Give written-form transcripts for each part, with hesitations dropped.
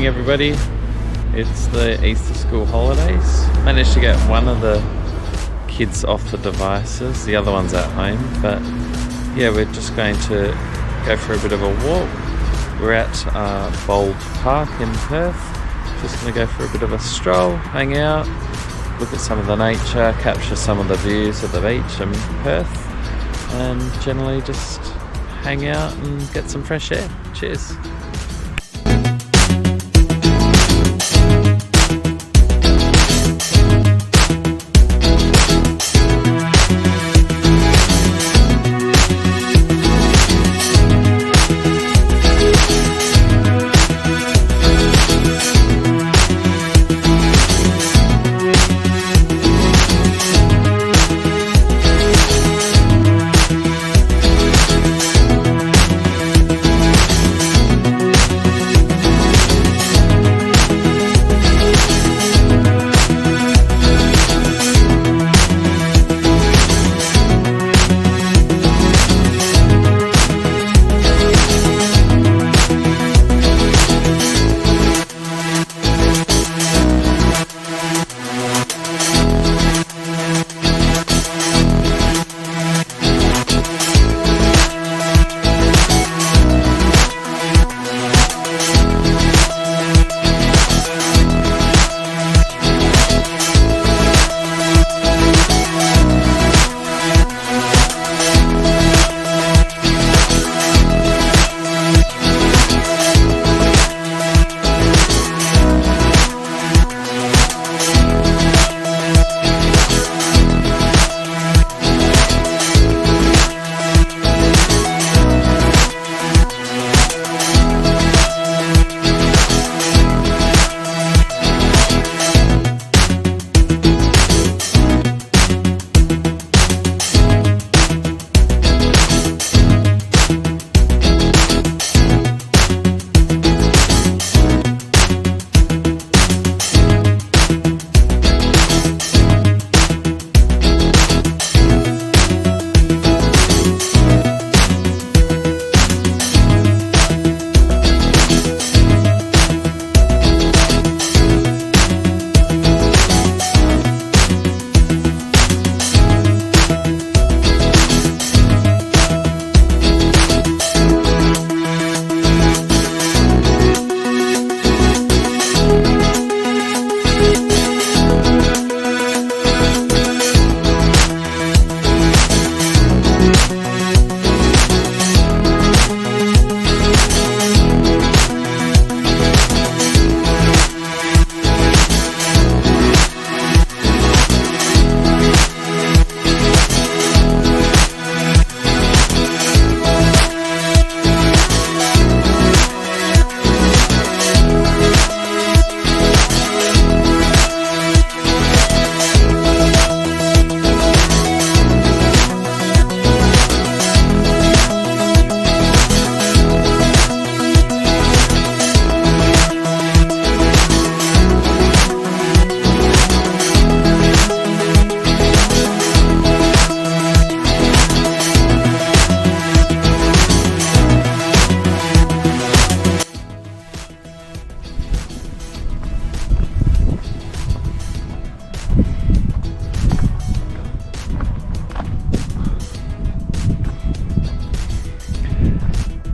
everybody. It's the Easter school holidays. Managed to get one of the kids off the devices, the other one's at home, but yeah, we're just going to go for a bit of a walk. We're at Reabold Park in Perth. Just going to go for a bit of a stroll, hang out, look at some of the nature, capture some of the views of the beach in Perth, and generally just hang out and get some fresh air. Cheers.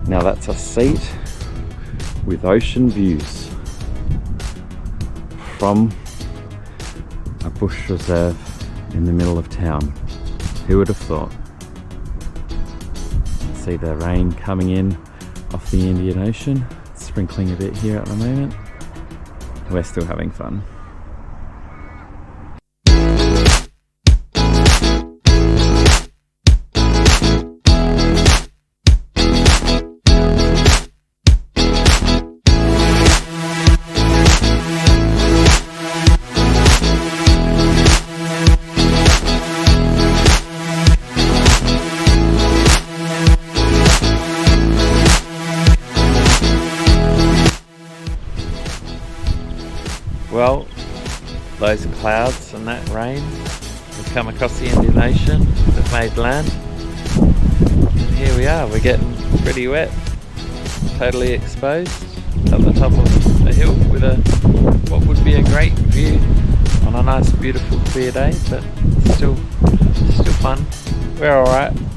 Now that's a seat with ocean views from a bush reserve in the middle of town. Who would have thought? See the rain coming in off the Indian Ocean, sprinkling a bit here at the moment. We're still having fun. Well, those clouds and that rain have come across the Indian Ocean, have made land, and here we are, we're getting pretty wet, totally exposed. at the top of a hill with what would be a great view on a nice, beautiful, clear day, but still fun. We're alright.